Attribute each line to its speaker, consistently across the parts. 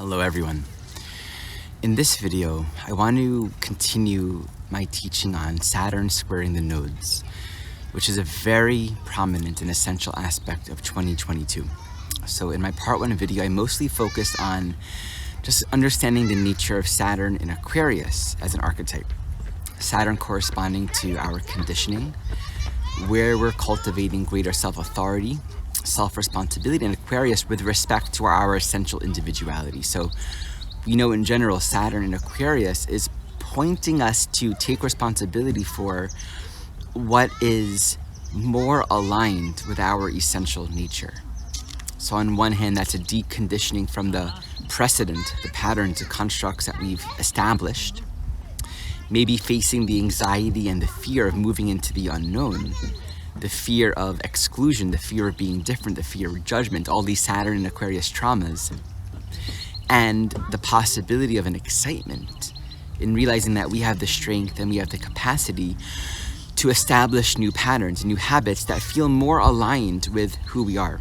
Speaker 1: Hello everyone. In this video, I want to continue my teaching on Saturn squaring the nodes, which is a very prominent and essential aspect of 2022. So in my part 1 video, I mostly focused on just understanding the nature of Saturn in Aquarius as an archetype. Saturn corresponding to our conditioning, where we're cultivating greater self-authority, self-responsibility, and Aquarius with respect to our essential individuality. So we know in general Saturn in Aquarius is pointing us to take responsibility for what is more aligned with our essential nature. So on one hand, that's a deconditioning from the precedent, the patterns, the constructs that we've established, maybe facing the anxiety and the fear of moving into the unknown, the fear of exclusion, the fear of being different, the fear of judgment, all these Saturn and Aquarius traumas, and the possibility of an excitement in realizing that we have the strength and we have the capacity to establish new patterns, new habits that feel more aligned with who we are.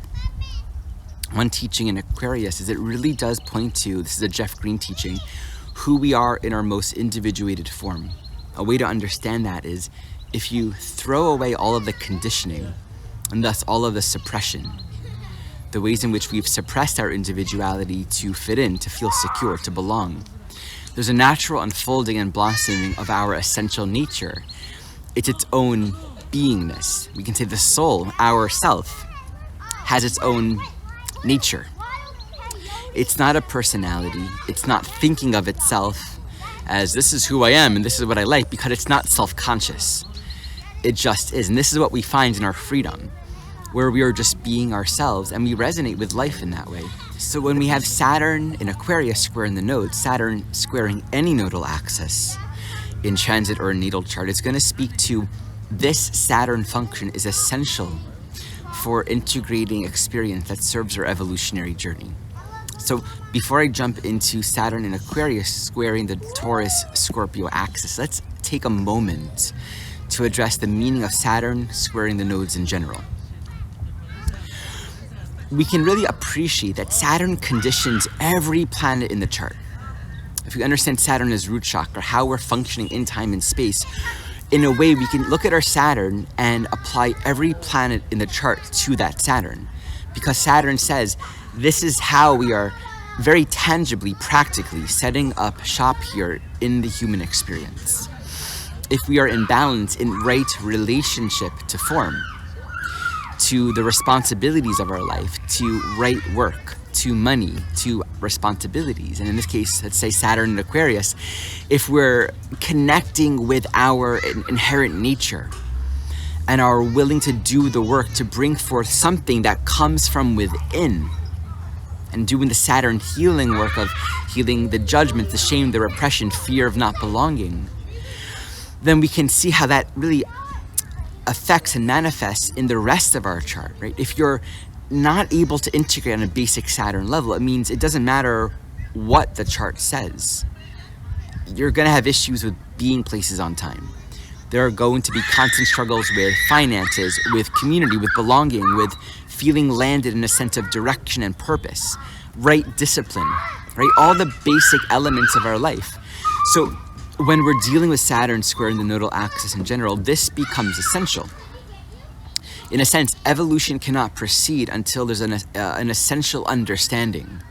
Speaker 1: One teaching in Aquarius is it really does point to, this is a Jeff Green teaching, who we are in our most individuated form. A way to understand that is if you throw away all of the conditioning and thus all of the suppression, the ways in which we've suppressed our individuality to fit in, to feel secure, to belong, there's a natural unfolding and blossoming of our essential nature. It's its own beingness. We can say the soul, our self, has its own nature. It's not a personality. It's not thinking of itself as this is who I am and this is what I like, because it's not self-conscious. It just is. And this is what we find in our freedom, where we are just being ourselves and we resonate with life in that way. So when we have Saturn in Aquarius squaring the node, Saturn squaring any nodal axis in transit or a natal chart, it's going to speak to this Saturn function is essential for integrating experience that serves our evolutionary journey. So before I jump into Saturn in Aquarius squaring the Taurus Scorpio axis, let's take a moment to address the meaning of Saturn squaring the nodes in general. We can really appreciate that Saturn conditions every planet in the chart. If we understand Saturn as root chakra, how we're functioning in time and space, in a way we can look at our Saturn and apply every planet in the chart to that Saturn. Because Saturn says, this is how we are very tangibly, practically setting up shop here in the human experience. If we are in balance, in right relationship to form, to the responsibilities of our life, to right work, to money, to responsibilities. And in this case, let's say Saturn in Aquarius, if we're connecting with our inherent nature and are willing to do the work to bring forth something that comes from within, and doing the Saturn healing work of healing the judgment, the shame, the repression, fear of not belonging, then we can see how that really affects and manifests in the rest of our chart, right? If you're not able to integrate on a basic Saturn level, it means it doesn't matter what the chart says. You're going to have issues with being places on time. There are going to be constant struggles with finances, with community, with belonging, with feeling landed in a sense of direction and purpose, right discipline, right? All the basic elements of our life. So when we're dealing with Saturn squaring the nodal axis in general, this becomes essential. In a sense, evolution cannot proceed until there's an essential understanding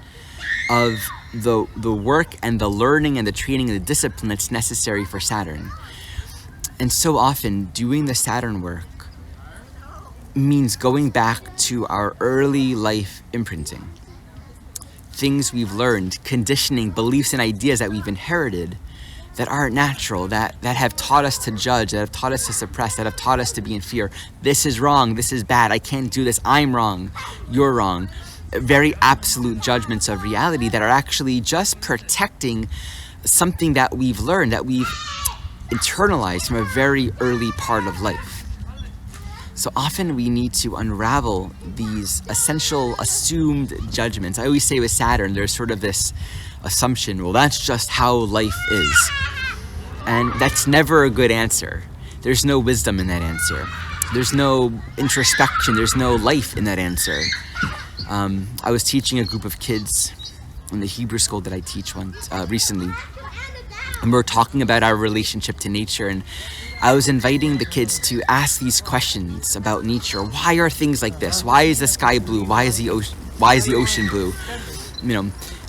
Speaker 1: of the work and the learning and the training and the discipline that's necessary for Saturn. And so often, doing the Saturn work means going back to our early life imprinting. Things we've learned, conditioning, beliefs and ideas that we've inherited that aren't natural, that have taught us to judge, that have taught us to suppress, that have taught us to be in fear. This is wrong, this is bad, I can't do this, I'm wrong, you're wrong. Very absolute judgments of reality that are actually just protecting something that we've learned, that we've internalized from a very early part of life. So often we need to unravel these essential assumed judgments. I always say with Saturn, there's sort of this assumption, well, that's just how life is. And that's never a good answer. There's no wisdom in that answer. There's no introspection. There's no life in that answer. I was teaching a group of kids in the Hebrew school that I teach recently. And we were talking about our relationship to nature, and I was inviting the kids to ask these questions about nature. Why are things like this? Why is the sky blue? Why is the ocean blue?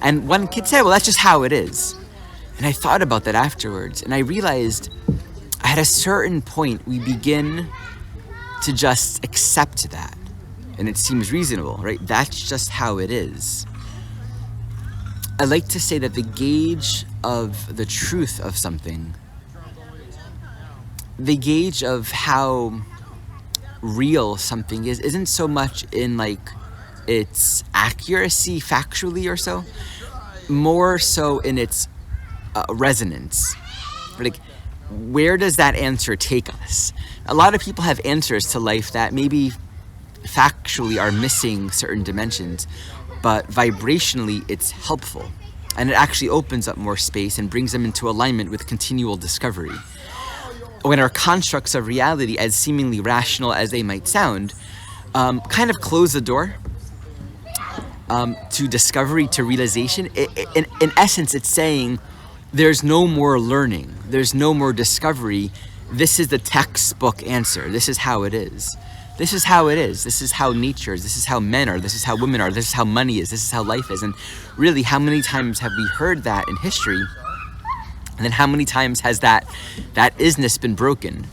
Speaker 1: And one kid said, well, that's just how it is. And I thought about that afterwards, and I realized at a certain point we begin to just accept that, and it seems reasonable, right? That's just how it is. I like to say that the gauge of the truth of something, the gauge of how real something is, isn't so much in like its accuracy factually or so, more so in its resonance. Like, where does that answer take us? A lot of people have answers to life that maybe factually are missing certain dimensions, but vibrationally it's helpful, and it actually opens up more space and brings them into alignment with continual discovery. When our constructs of reality, as seemingly rational as they might sound, kind of close the door to discovery, to realization, in essence it's saying there's no more learning, there's no more discovery. This is the textbook answer. This is how it is. This is how it is. This is how nature is. This is how men are. This is how women are. This is how money is. This is how life is. And really, how many times have we heard that in history? And then how many times has that isness been broken?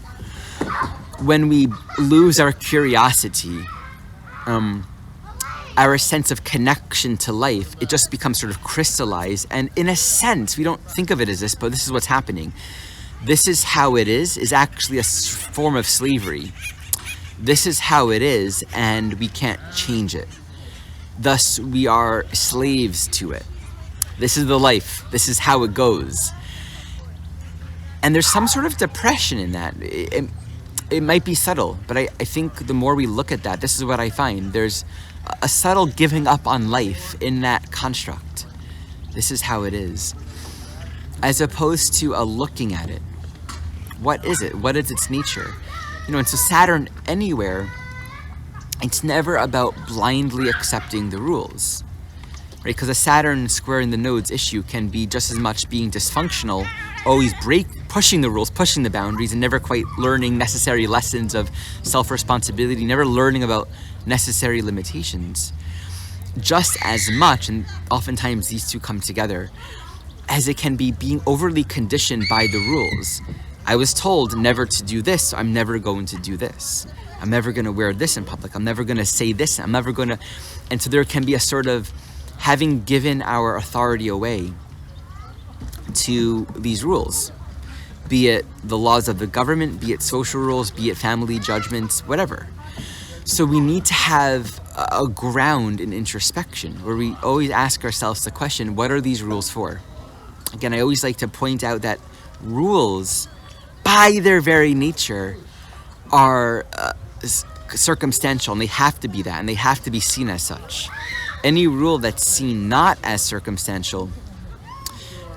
Speaker 1: When we lose our curiosity, our sense of connection to life, it just becomes sort of crystallized. And in a sense, we don't think of it as this, but this is what's happening. This is how it is actually a form of slavery. This is how it is, and we can't change it. Thus, we are slaves to it. This is the life. This is how it goes. And there's some sort of depression in that. It might be subtle, but I think the more we look at that, this is what I find. There's a subtle giving up on life in that construct. This is how it is. As opposed to a looking at it. What is it? What is its nature? And so Saturn anywhere, it's never about blindly accepting the rules, right? Because a Saturn squaring the nodes issue can be just as much being dysfunctional, always pushing the rules, pushing the boundaries, and never quite learning necessary lessons of self-responsibility, never learning about necessary limitations, just as much, and oftentimes these two come together, as it can be being overly conditioned by the rules. I was told never to do this, so I'm never going to do this. I'm never going to wear this in public. I'm never going to say this. I'm never going to... And so there can be a sort of having given our authority away to these rules, be it the laws of the government, be it social rules, be it family judgments, whatever. So we need to have a ground in introspection where we always ask ourselves the question, what are these rules for? Again, I always like to point out that rules, by their very nature, are circumstantial, and they have to be that, and they have to be seen as such. Any rule that's seen not as circumstantial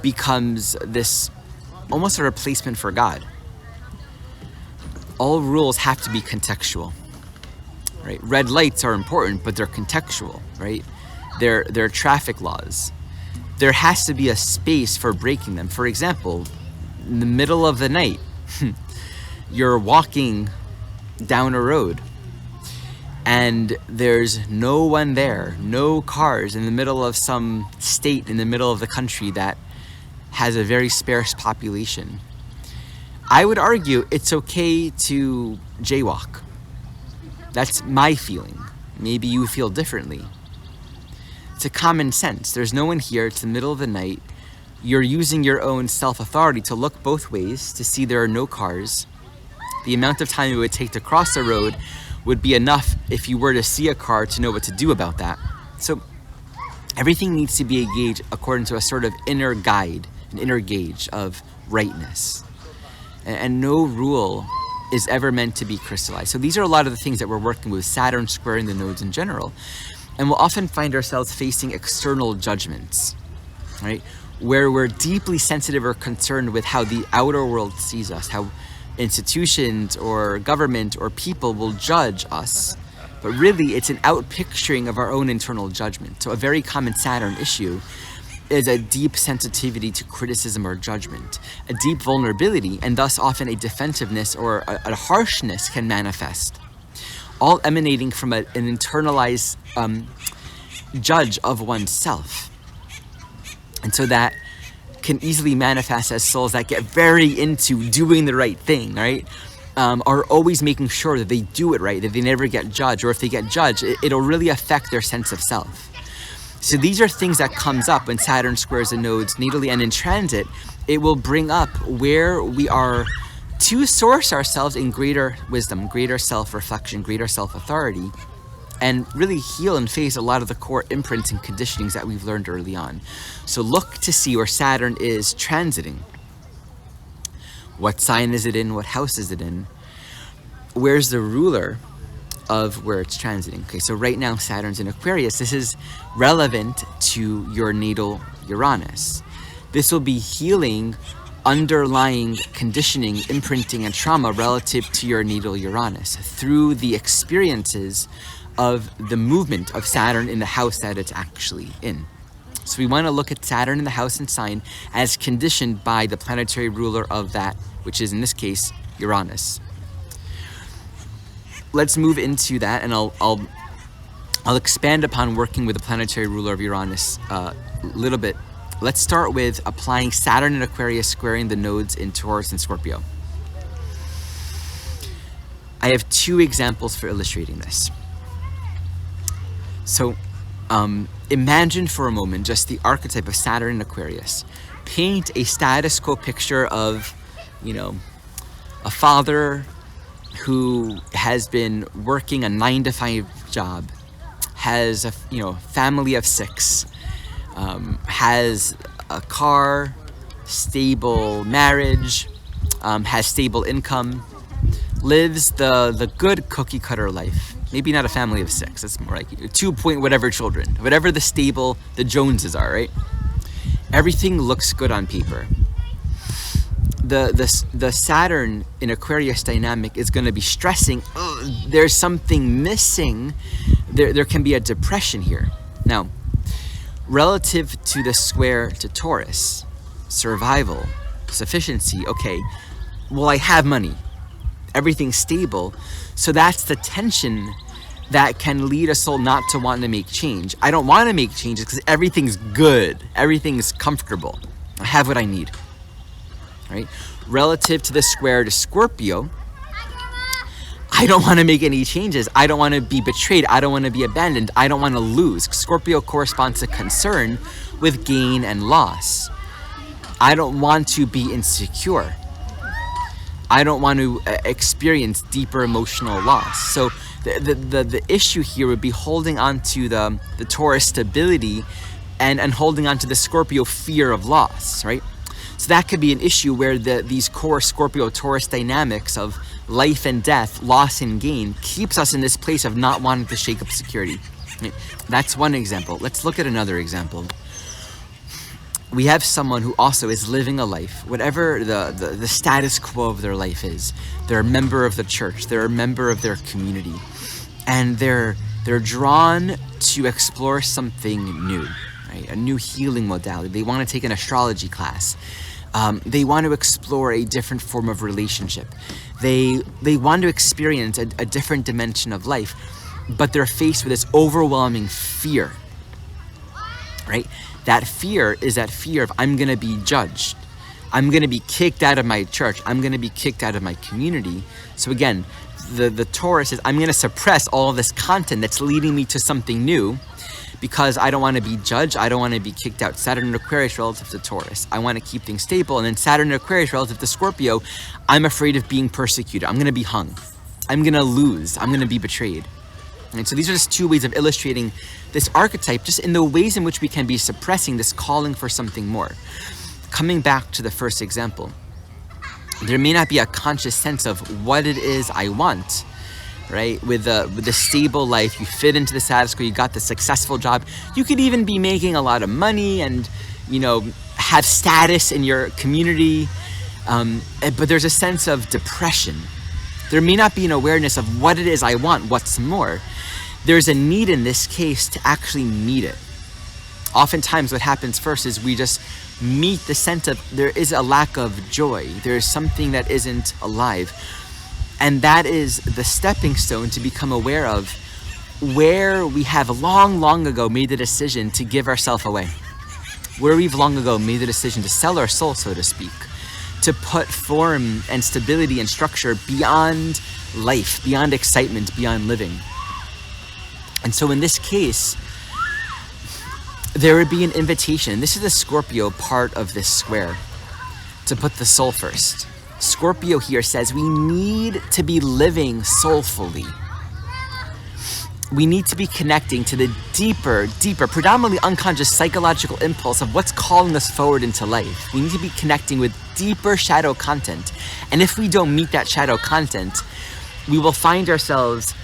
Speaker 1: becomes this almost a replacement for God. All rules have to be contextual, right? Red lights are important, but they're contextual, right? They're traffic laws. There has to be a space for breaking them. For example, in the middle of the night, you're walking down a road and there's no one there, no cars, in the middle of some state in the middle of the country that has a very sparse population. I would argue it's okay to jaywalk. That's my feeling. Maybe you feel differently. It's a common sense. There's no one here. It's the middle of the night. You're using your own self-authority to look both ways to see there are no cars. The amount of time it would take to cross the road would be enough if you were to see a car to know what to do about that. So everything needs to be a gauge according to a sort of inner guide, an inner gauge of rightness. And no rule is ever meant to be crystallized. So these are a lot of the things that we're working with, Saturn squaring the nodes in general. And we'll often find ourselves facing external judgments, right? Where we're deeply sensitive or concerned with how the outer world sees us, how institutions or government or people will judge us. But really, it's an outpicturing of our own internal judgment. So a very common Saturn issue is a deep sensitivity to criticism or judgment. A deep vulnerability, and thus often a defensiveness or a harshness, can manifest, all emanating from an internalized judge of oneself. And so that can easily manifest as souls that get very into doing the right thing, right? Are always making sure that they do it right, that they never get judged, or if they get judged, it'll really affect their sense of self. So these are things that comes up when Saturn squares the nodes natally, and in transit, it will bring up where we are to source ourselves in greater wisdom, greater self-reflection, greater self-authority, and really heal and face a lot of the core imprints and conditionings that we've learned early on. So look to see where Saturn is transiting. What sign is it in? What house is it in? Where's the ruler of where it's transiting? Okay, so right now Saturn's in Aquarius. This is relevant to your natal Uranus. This will be healing underlying conditioning, imprinting, and trauma relative to your natal Uranus through the experiences of the movement of Saturn in the house that it's actually in. So we want to look at Saturn in the house and sign as conditioned by the planetary ruler of that, which is in this case Uranus. Let's move into that, and I'll expand upon working with the planetary ruler of Uranus a little bit. Let's start with applying Saturn in Aquarius squaring the nodes in Taurus and Scorpio. I have two examples for illustrating this. So imagine for a moment just the archetype of Saturn in Aquarius. Paint a status quo picture of, a father who has been working a 9-to-5 job, has a family of 6, has a car, stable marriage, has stable income, lives the good cookie cutter life. Maybe not a family of 6, it's more like 2-point-whatever children, whatever the Joneses are, right? Everything looks good on paper. The Saturn in Aquarius dynamic is going to be stressing, there's something missing. There can be a depression here. Now, relative to the square to Taurus, survival, sufficiency, okay, well, I have money, everything's stable, so that's the tension that can lead a soul not to want to make change. I don't want to make changes because everything's good, everything's comfortable, I have what I need, right? Relative to the square to Scorpio, I don't want to make any changes. I don't want to be betrayed. I don't want to be abandoned. I don't want to lose. Scorpio corresponds to concern with gain and loss. I don't want to be insecure. I don't want to experience deeper emotional loss. So the issue here would be holding on to the Taurus stability and holding on to the Scorpio fear of loss, right? So that could be an issue where these core Scorpio-Taurus dynamics of life and death, loss and gain, keeps us in this place of not wanting to shake up security. That's one example. Let's look at another example. We have someone who also is living a life, whatever the status quo of their life is. They're a member of the church, they're a member of their community, and they're drawn to explore something new, right? A new healing modality. They want to take an astrology class. They want to explore a different form of relationship. They want to experience a different dimension of life, but they're faced with this overwhelming fear, right? That fear is that fear of, I'm going to be judged. I'm going to be kicked out of my church. I'm going to be kicked out of my community. So again, the Taurus is, I'm going to suppress all of this content that's leading me to something new because I don't want to be judged. I don't want to be kicked out. Saturn in Aquarius relative to Taurus. I want to keep things stable. And then Saturn in Aquarius relative to Scorpio, I'm afraid of being persecuted. I'm going to be hung. I'm going to lose. I'm going to be betrayed. And so these are just two ways of illustrating this archetype, just in the ways in which we can be suppressing this calling for something more. Coming back to the first example, there may not be a conscious sense of what it is I want, right? With the stable life, you fit into the status quo, you got the successful job, you could even be making a lot of money and, have status in your community, but there's a sense of depression. There may not be an awareness of what it is I want, what's more. There's a need in this case to actually meet it. Oftentimes what happens first is we just meet the sense of there is a lack of joy. There is something that isn't alive. And that is the stepping stone to become aware of where we have long ago made the decision to give ourselves away. Where we've long ago made the decision to sell our soul, so to speak, to put form and stability and structure beyond life, beyond excitement, beyond living. And so in this case, there would be an invitation. This is the Scorpio part of this square, to put the soul first. Scorpio here says we need to be living soulfully. We need to be connecting to the deeper, predominantly unconscious psychological impulse of what's calling us forward into life. We need to be connecting with deeper shadow content. And if we don't meet that shadow content, we will find ourselves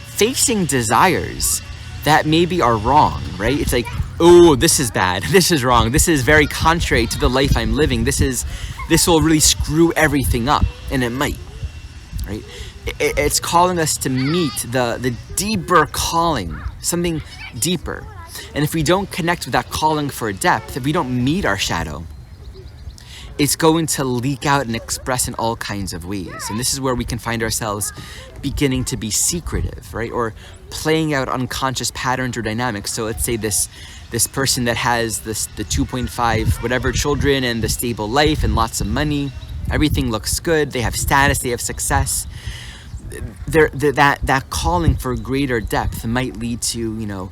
Speaker 1: facing desires that maybe are wrong, right? It's like, oh, this is bad, this is wrong, this is very contrary to the life I'm living, this will really screw everything up, and it might, right? It's calling us to meet the deeper calling, something deeper. And if we don't connect with that calling for depth, if we don't meet our shadow, it's going to leak out and express in all kinds of ways. And this is where we can find ourselves beginning to be secretive, right? Or playing out unconscious patterns or dynamics. So let's say this person that has the 2.5 whatever children and the stable life and lots of money, everything looks good, they have status, they have success. That calling for greater depth might lead to,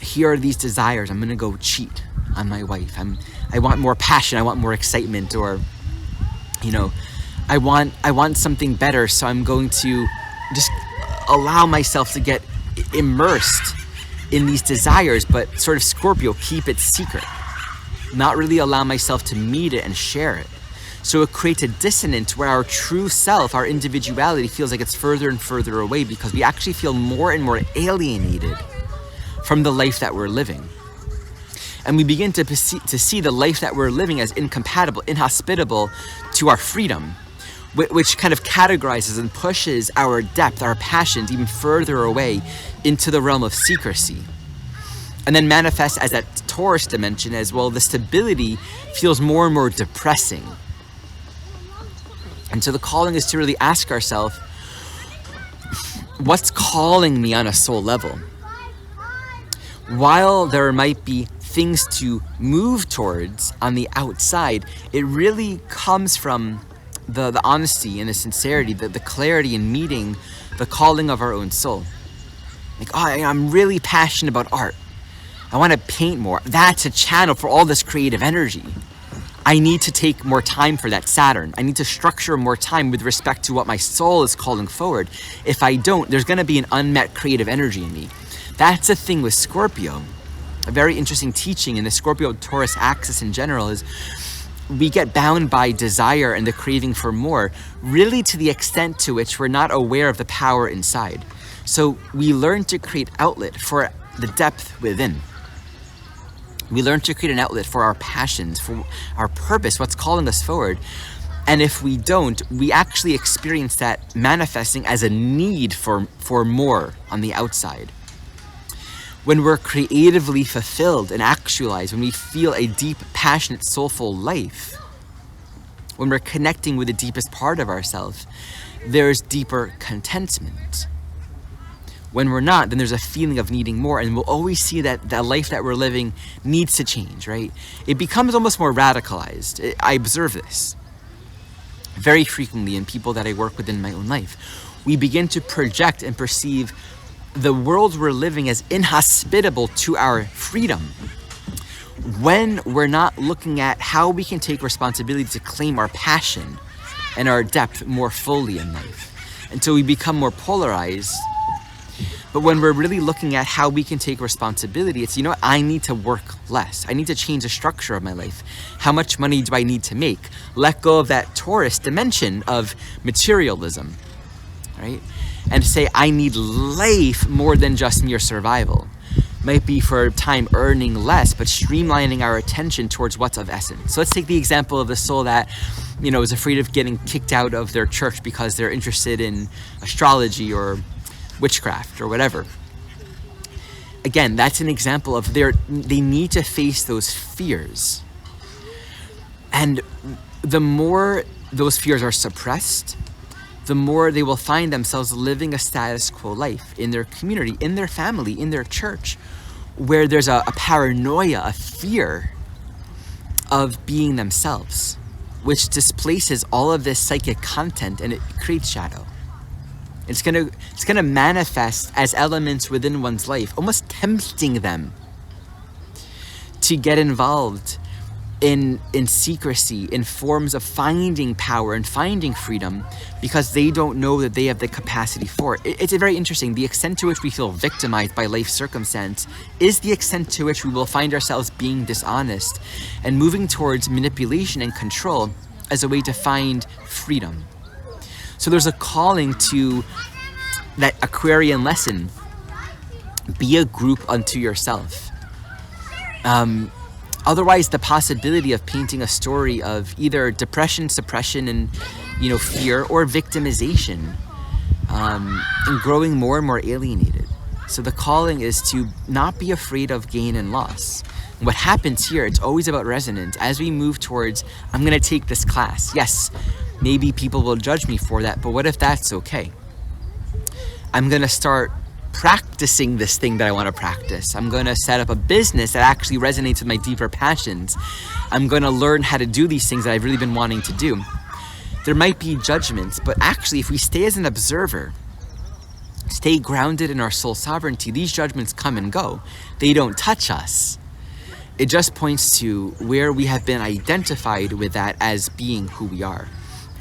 Speaker 1: here are these desires, I'm gonna go cheat on my wife, I want more passion, I want more excitement, or I want something better, so I'm going to just allow myself to get immersed in these desires, but sort of Scorpio, keep it secret, not really allow myself to meet it and share it. So it creates a dissonance where our true self, our individuality, feels like it's further and further away, because we actually feel more and more alienated from the life that we're living. And we begin to see the life that we're living as incompatible, inhospitable to our freedom, which kind of categorizes and pushes our depth, our passions even further away into the realm of secrecy. And then manifests as that Taurus dimension as well. The stability feels more and more depressing. And so the calling is to really ask ourselves, what's calling me on a soul level? While there might be things to move towards on the outside, it really comes from the honesty and the sincerity, the clarity in meeting the calling of our own soul. Like, oh, I'm really passionate about art. I want to paint more. That's a channel for all this creative energy. I need to take more time for that Saturn. I need to structure more time with respect to what my soul is calling forward. If I don't, there's going to be an unmet creative energy in me. That's the thing with Scorpio. A very interesting teaching in the Scorpio Taurus Axis in general is we get bound by desire and the craving for more, really to the extent to which we're not aware of the power inside. So we learn to create outlet for the depth within. We learn to create an outlet for our passions, for our purpose, what's calling us forward. And if we don't, we actually experience that manifesting as a need for more on the outside. When we're creatively fulfilled and actualized, when we feel a deep, passionate, soulful life, when we're connecting with the deepest part of ourselves, there's deeper contentment. When we're not, then there's a feeling of needing more, and we'll always see that the life that we're living needs to change, right? It becomes almost more radicalized. I observe this very frequently in people that I work with in my own life. We begin to project and perceive the world we're living as inhospitable to our freedom, when we're not looking at how we can take responsibility to claim our passion and our depth more fully in life. Until we become more polarized. But when we're really looking at how we can take responsibility, it's, I need to work less. I need to change the structure of my life. How much money do I need to make? Let go of that Taurus dimension of materialism, right? And say, I need life more than just mere survival. Might be for time earning less, but streamlining our attention towards what's of essence. So let's take the example of the soul that, is afraid of getting kicked out of their church because they're interested in astrology or witchcraft or whatever. again, that's an example of they need to face those fears. And the more those fears are suppressed, the more they will find themselves living a status quo life in their community, in their family, in their church, where there's a paranoia, a fear of being themselves, which displaces all of this psychic content and it creates shadow. It's gonna manifest as elements within one's life, almost tempting them to get involved in secrecy, in forms of finding power and finding freedom, because they don't know that they have the capacity for it. It's very interesting. The extent to which we feel victimized by life circumstance is the extent to which we will find ourselves being dishonest and moving towards manipulation and control as a way to find freedom. So there's a calling to that Aquarian lesson: be a group unto yourself. Otherwise, the possibility of painting a story of either depression, suppression, and fear, or victimization, and growing more and more alienated. So the calling is to not be afraid of gain and loss. And what happens here, it's always about resonance. As we move towards, I'm going to take this class. Yes, maybe people will judge me for that, but what if that's okay? I'm going to start practicing this thing that I want to practice. I'm going to set up a business that actually resonates with my deeper passions. I'm going to learn how to do these things that I've really been wanting to do. There might be judgments, but actually if we stay as an observer, stay grounded in our soul sovereignty, these judgments come and go. They don't touch us. It just points to where we have been identified with that as being who we are.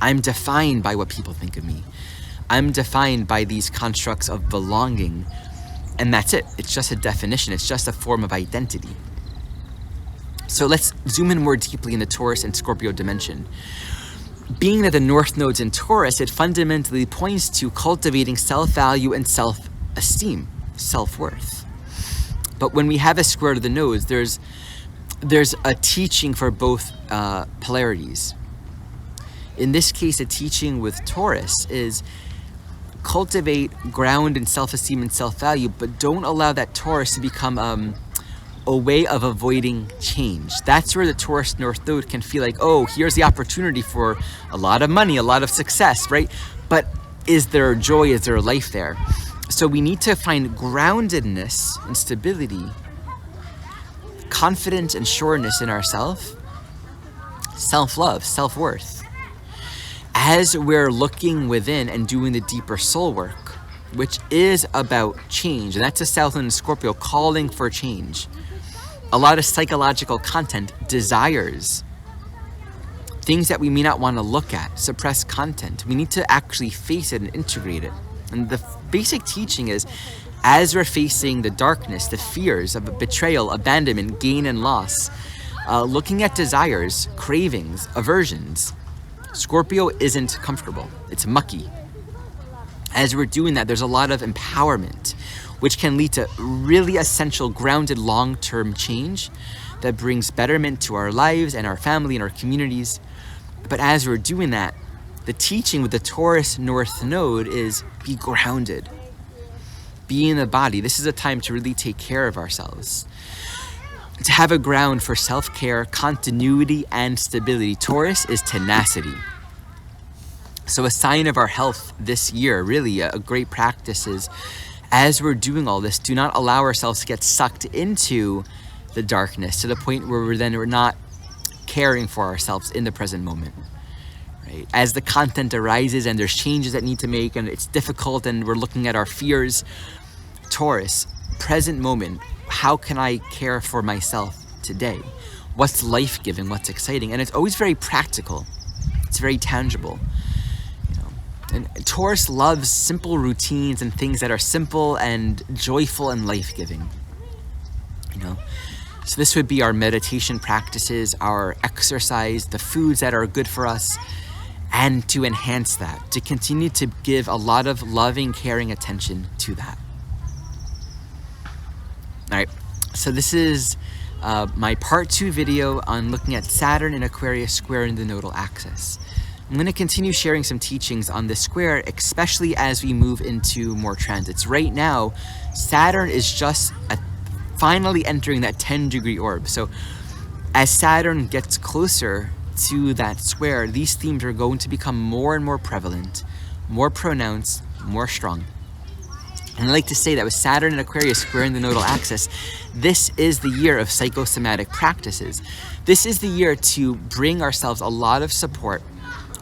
Speaker 1: I'm defined by what people think of me. I'm defined by these constructs of belonging, and that's it. It's just a definition. It's just a form of identity. So let's zoom in more deeply in the Taurus and Scorpio dimension. Being that the North Node's in Taurus, it fundamentally points to cultivating self-value and self-esteem, self-worth. But when we have a square to the nodes, there's a teaching for both polarities. In this case, a teaching with Taurus is cultivate ground and self-esteem and self-value, but don't allow that Taurus to become a way of avoiding change. That's where the Taurus North Node can feel like, oh, here's the opportunity for a lot of money, a lot of success, right? But is there joy? Is there life there? So we need to find groundedness and stability, confidence and sureness in ourselves, self-love, self-worth, as we're looking within and doing the deeper soul work, which is about change. And that's a Saturn and Scorpio calling for change. A lot of psychological content, desires, things that we may not want to look at, suppressed content. We need to actually face it and integrate it. And the basic teaching is, as we're facing the darkness, the fears of betrayal, abandonment, gain and loss, looking at desires, cravings, aversions, Scorpio isn't comfortable. It's mucky. As we're doing that, there's a lot of empowerment, which can lead to really essential, grounded, long-term change that brings betterment to our lives and our family and our communities. But as we're doing that, the teaching with the Taurus North Node is be grounded. Be in the body. This is a time to really take care of ourselves. To have a ground for self-care, continuity, and stability. Taurus is tenacity. So a sign of our health this year, really a great practice is, as we're doing all this, do not allow ourselves to get sucked into the darkness to the point where we're not caring for ourselves in the present moment. Right? As the content arises and there's changes that need to make and it's difficult and we're looking at our fears, Taurus, present moment, how can I care for myself today? What's life-giving? What's exciting? And it's always very practical. It's very tangible. And Taurus loves simple routines and things that are simple and joyful and life-giving. So this would be our meditation practices, our exercise, the foods that are good for us, and to enhance that, to continue to give a lot of loving, caring attention to that. All right, so this is my part 2 video on looking at Saturn and Aquarius square in the nodal axis. I'm going to continue sharing some teachings on this square, especially as we move into more transits. Right now, Saturn is just finally entering that 10-degree orb. So as Saturn gets closer to that square, these themes are going to become more and more prevalent, more pronounced, more strong. And I like to say that with Saturn and Aquarius squaring the nodal axis, this is the year of psychosomatic practices. This is the year to bring ourselves a lot of support,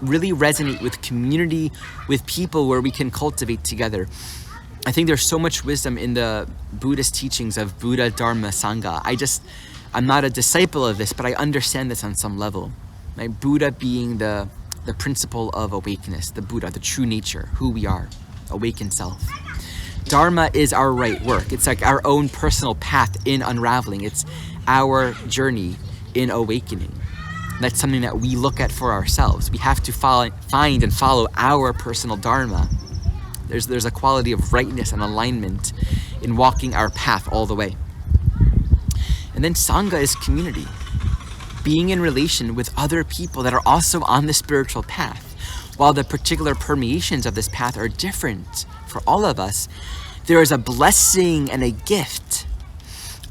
Speaker 1: really resonate with community, with people where we can cultivate together. I think there's so much wisdom in the Buddhist teachings of Buddha, Dharma, Sangha. I'm not a disciple of this, but I understand this on some level. Right? Buddha being the principle of awakeness, the Buddha, the true nature, who we are, awakened self. Dharma is our right work. It's like our own personal path in unraveling. It's our journey in awakening. That's something that we look at for ourselves. We have to find and follow our personal Dharma. There's a quality of rightness and alignment in walking our path all the way. And then Sangha is community. Being in relation with other people that are also on the spiritual path. While the particular permeations of this path are different for all of us, there is a blessing and a gift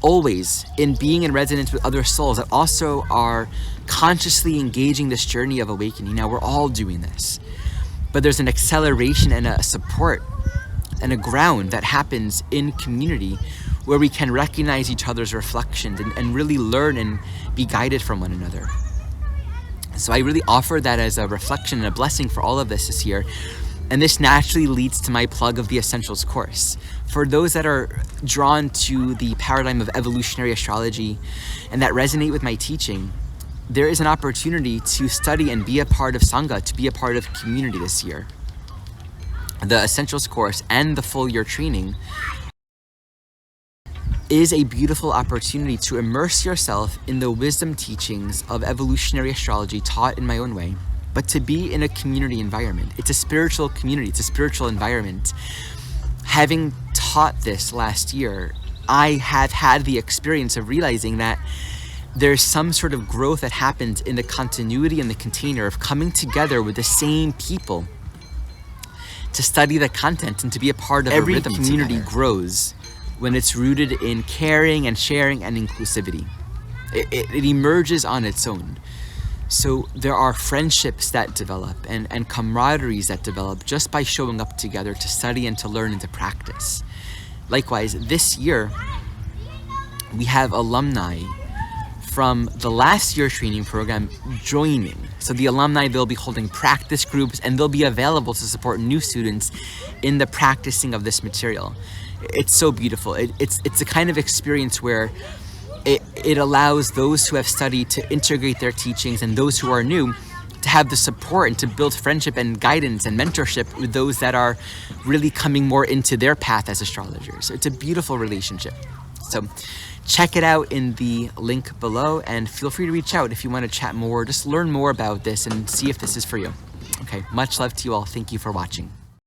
Speaker 1: always in being in resonance with other souls that also are consciously engaging this journey of awakening. Now, we're all doing this, but there's an acceleration and a support and a ground that happens in community where we can recognize each other's reflections and really learn and be guided from one another. So I really offer that as a reflection and a blessing for all of this year. And this naturally leads to my plug of the Essentials course. For those that are drawn to the paradigm of evolutionary astrology and that resonate with my teaching, there is an opportunity to study and be a part of Sangha, to be a part of community this year. The Essentials course and the full year training is a beautiful opportunity to immerse yourself in the wisdom teachings of evolutionary astrology taught in my own way, but to be in a community environment. It's a spiritual community, it's a spiritual environment. Having taught this last year, I have had the experience of realizing that there's some sort of growth that happens in the continuity and the container of coming together with the same people to study the content and to be a part of every community together. Grows when it's rooted in caring and sharing and inclusivity. It emerges on its own. So there are friendships that develop and camaraderies that develop just by showing up together to study and to learn and to practice. Likewise, this year, we have alumni from the last year training program joining. So the alumni, they'll be holding practice groups and they'll be available to support new students in the practicing of this material. It's so beautiful. It's a kind of experience where it allows those who have studied to integrate their teachings and those who are new to have the support and to build friendship and guidance and mentorship with those that are really coming more into their path as astrologers. So it's a beautiful relationship. So check it out in the link below and feel free to reach out if you want to chat more, just learn more about this and see if this is for you. Okay, much love to you all. Thank you for watching.